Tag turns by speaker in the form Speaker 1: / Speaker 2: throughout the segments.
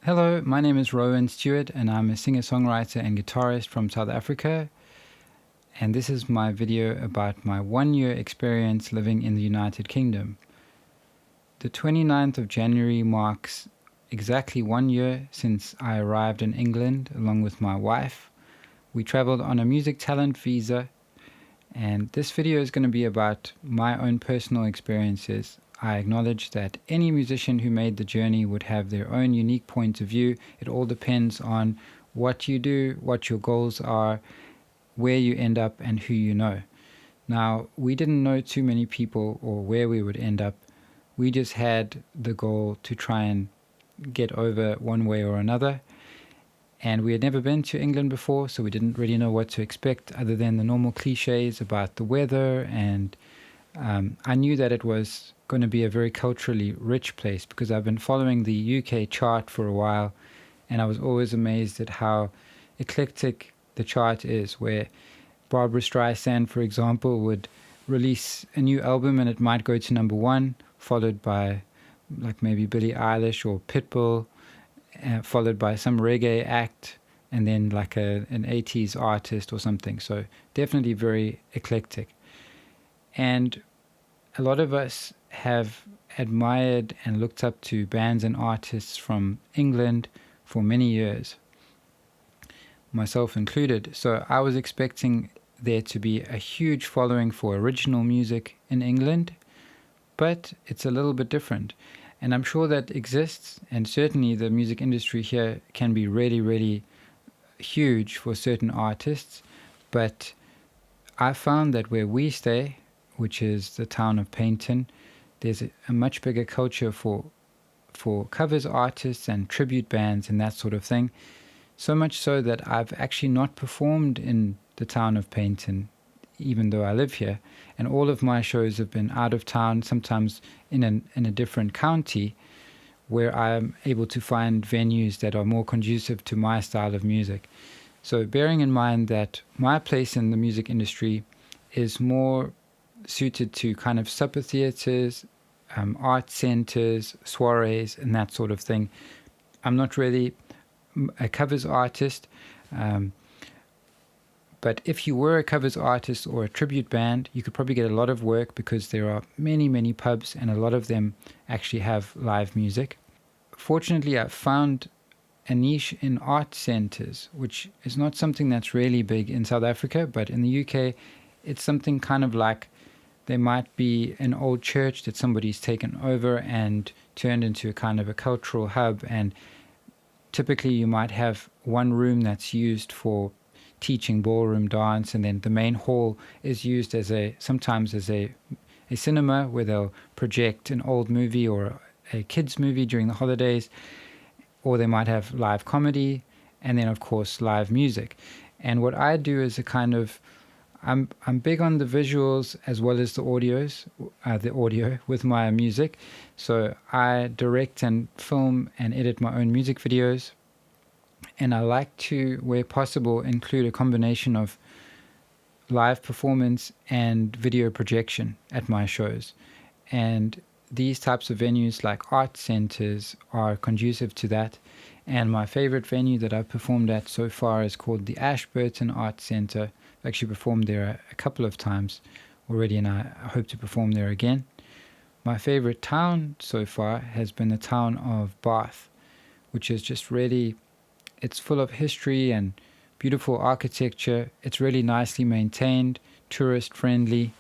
Speaker 1: Hello, my name is Rowan Stewart and I'm a singer-songwriter and guitarist from South Africa, and this is my video about my 1-year experience living in the United Kingdom. The 29th of January marks exactly 1 year since I arrived in England along with my wife. We traveled on a music talent visa, and this video is going to be about my own personal experiences. I acknowledge that any musician who made the journey would have their own unique point of view. It all depends on what you do, what your goals are, where you end up, and who you know. Now, we didn't know too many people or where we would end up. We just had the goal to try and get over one way or another. And we had never been to England before, so we didn't really know what to expect other than the normal cliches about the weather. And I knew that it was going to be a very culturally rich place because I've been following the UK chart for a while, and I was always amazed at how eclectic the chart is, where Barbra Streisand, for example, would release a new album and it might go to number one, followed by like maybe Billie Eilish or Pitbull, followed by some reggae act, and then like an 80s artist or something. So definitely very eclectic. And a lot of us have admired and looked up to bands and artists from England for many years, myself included. So I was expecting there to be a huge following for original music in England, but it's a little bit different. And I'm sure that exists, and certainly the music industry here can be really, really huge for certain artists. But I found that where we stay, which is the town of Paynton, there's a much bigger culture for covers artists and tribute bands and that sort of thing. So much so that I've actually not performed in the town of Paynton, even though I live here. And all of my shows have been out of town, sometimes in a different county, where I'm able to find venues that are more conducive to my style of music. So bearing in mind that my place in the music industry is more suited to kind of supper theatres, art centres, soirees, and that sort of thing. I'm not really a covers artist, but if you were a covers artist or a tribute band, you could probably get a lot of work because there are many, many pubs and a lot of them actually have live music. Fortunately, I've found a niche in art centres, which is not something that's really big in South Africa, but in the UK, it's something kind of like there might be an old church that somebody's taken over and turned into a kind of a cultural hub, and typically you might have one room that's used for teaching ballroom dance, and then the main hall is used as sometimes as a cinema where they'll project an old movie or a kids movie during the holidays, or they might have live comedy, and then of course live music. And what I do is a kind of I'm big on the visuals as well as the audio with my music. So I direct and film and edit my own music videos, and I like to, where possible, include a combination of live performance and video projection at my shows. And these types of venues like art centers are conducive to that. And my favorite venue that I've performed at so far is called the Ashburton Art Center. I've actually performed there a couple of times already, and I hope to perform there again. My favorite town so far has been the town of Bath, which is just really, it's full of history and beautiful architecture. It's really nicely maintained, tourist friendly,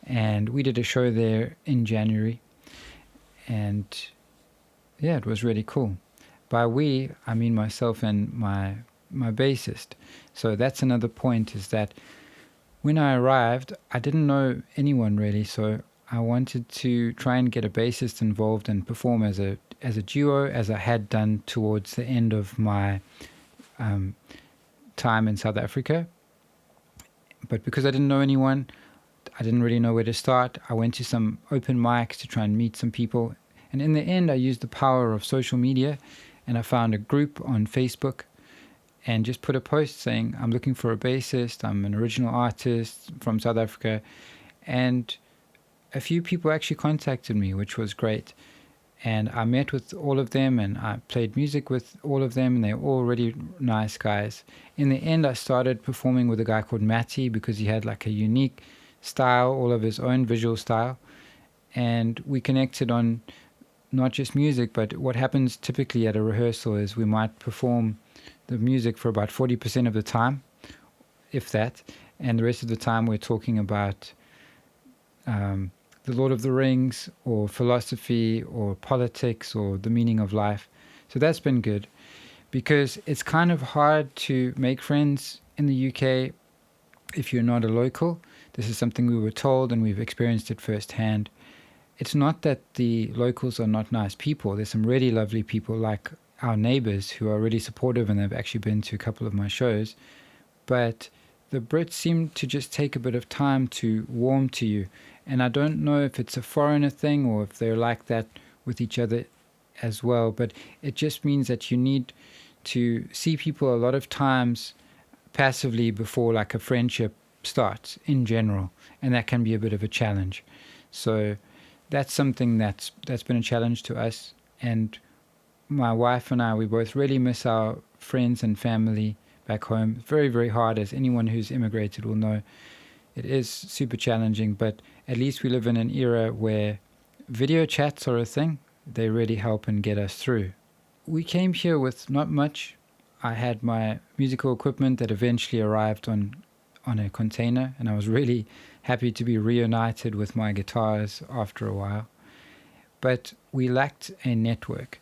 Speaker 1: and we did a show there in January, and yeah, it was really cool. By we, I mean myself and my bassist. So that's another point, is that when I arrived, I didn't know anyone really, so I wanted to try and get a bassist involved and perform as a duo, as I had done towards the end of my time in South Africa. But because I didn't know anyone, I didn't really know where to start. I went to some open mics to try and meet some people. And in the end, I used the power of social media, and I found a group on Facebook and just put a post saying, I'm looking for a bassist, I'm an original artist from South Africa. And a few people actually contacted me, which was great. And I met with all of them and I played music with all of them, and they're all really nice guys. In the end, I started performing with a guy called Matty because he had like a unique style, all of his own visual style. And we connected on not just music, but what happens typically at a rehearsal is we might perform the music for about 40% of the time, if that. And the rest of the time we're talking about the Lord of the Rings or philosophy or politics or the meaning of life. So that's been good, because it's kind of hard to make friends in the UK if you're not a local. This is something we were told and we've experienced it firsthand. It's not that the locals are not nice people. There's some really lovely people like our neighbors who are really supportive, and they've actually been to a couple of my shows. But the Brits seem to just take a bit of time to warm to you. And I don't know if it's a foreigner thing or if they're like that with each other as well. But it just means that you need to see people a lot of times passively before like a friendship starts in general. And that can be a bit of a challenge. So that's something that's been a challenge to us. And my wife and I, we both really miss our friends and family back home. Very, very hard, as anyone who's immigrated will know. It is super challenging, but at least we live in an era where video chats are a thing. They really help and get us through. We came here with not much. I had my musical equipment that eventually arrived on a container, and I was really happy to be reunited with my guitars after a while. But we lacked a network.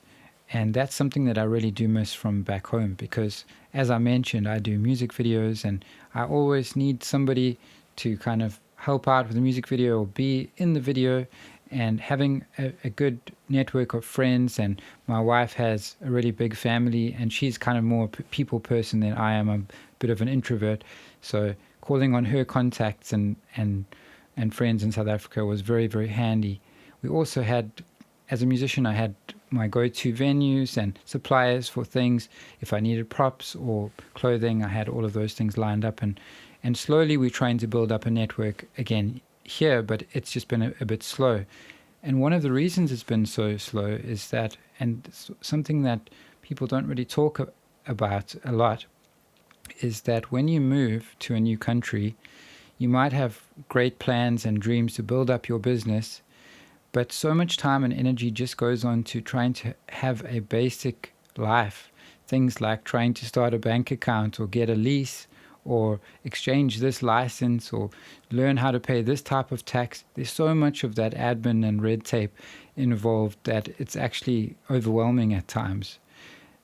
Speaker 1: And that's something that I really do miss from back home, because as I mentioned, I do music videos and I always need somebody to kind of help out with the music video or be in the video, and having a good network of friends. And my wife has a really big family and she's kind of more a people person than I am. I'm a bit of an introvert. So calling on her contacts and friends in South Africa was very, very handy. We also had, as a musician, I had my go-to venues and suppliers for things. If I needed props or clothing, I had all of those things lined up. And slowly we're trying to build up a network again here, but it's just been a bit slow. And one of the reasons it's been so slow is that, and something that people don't really talk about a lot, is that when you move to a new country, you might have great plans and dreams to build up your business, but so much time and energy just goes on to trying to have a basic life. Things like trying to start a bank account or get a lease or exchange this license or learn how to pay this type of tax. There's so much of that admin and red tape involved that it's actually overwhelming at times.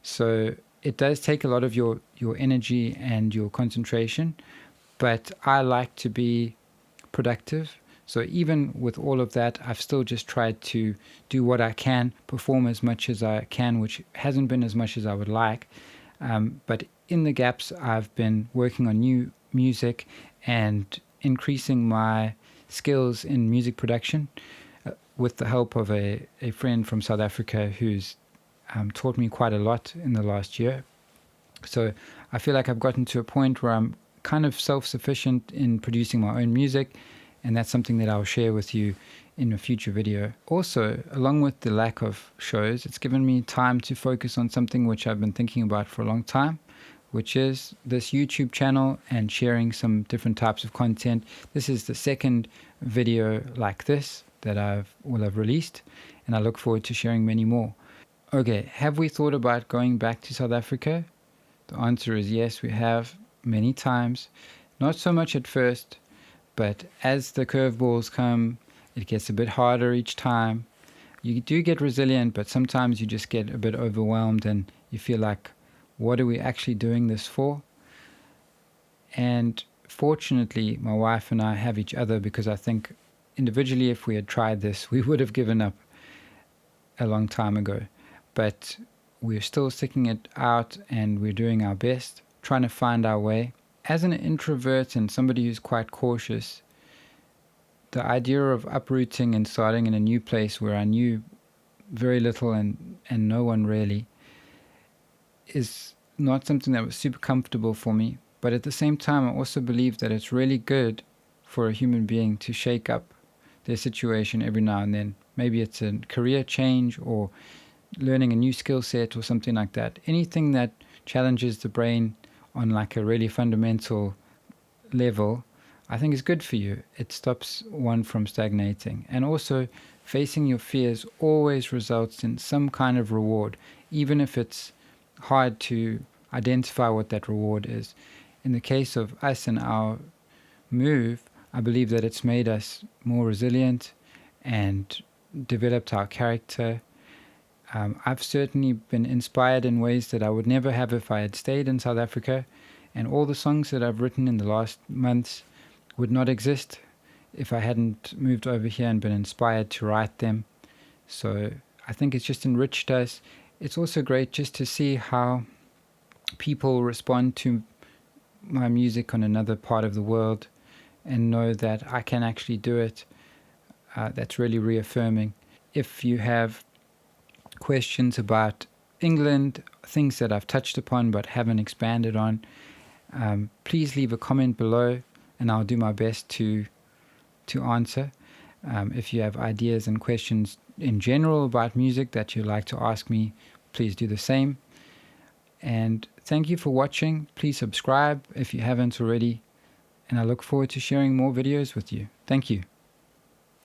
Speaker 1: So it does take a lot of your energy and your concentration, but I like to be productive. So even with all of that, I've still just tried to do what I can, perform as much as I can, which hasn't been as much as I would like. But in the gaps, I've been working on new music and increasing my skills in music production with the help of a friend from South Africa who's taught me quite a lot in the last year. So I feel like I've gotten to a point where I'm kind of self-sufficient in producing my own music, and that's something that I'll share with you in a future video. Also, along with the lack of shows, it's given me time to focus on something which I've been thinking about for a long time, which is this YouTube channel and sharing some different types of content. This is the second video like this that I will have released, and I look forward to sharing many more. Okay, have we thought about going back to South Africa? The answer is yes, we have, many times. Not so much at first, but as the curveballs come, it gets a bit harder each time. You do get resilient, but sometimes you just get a bit overwhelmed and you feel like, what are we actually doing this for? And fortunately, my wife and I have each other, because I think individually, if we had tried this, we would have given up a long time ago. But we're still sticking it out and we're doing our best, trying to find our way. As an introvert and somebody who's quite cautious, the idea of uprooting and starting in a new place where I knew very little and no one really is not something that was super comfortable for me. But at the same time, I also believe that it's really good for a human being to shake up their situation every now and then. Maybe it's a career change or learning a new skill set or something like that. Anything that challenges the brain on like a really fundamental level, I think is good for you. It stops one from stagnating. And also, facing your fears always results in some kind of reward, even if it's hard to identify what that reward is. In the case of us and our move, I believe that it's made us more resilient and developed our character. I've certainly been inspired in ways that I would never have if I had stayed in South Africa, and all the songs that I've written in the last months would not exist if I hadn't moved over here and been inspired to write them. So I think it's just enriched us. It's also great just to see how people respond to my music on another part of the world and know that I can actually do it. That's really reaffirming. If you have questions about England, things that I've touched upon but haven't expanded on, please leave a comment below and I'll do my best to answer. If you have ideas and questions in general about music that you'd like to ask me, please do the same. And thank you for watching. Please subscribe if you haven't already, and I look forward to sharing more videos with you. Thank you.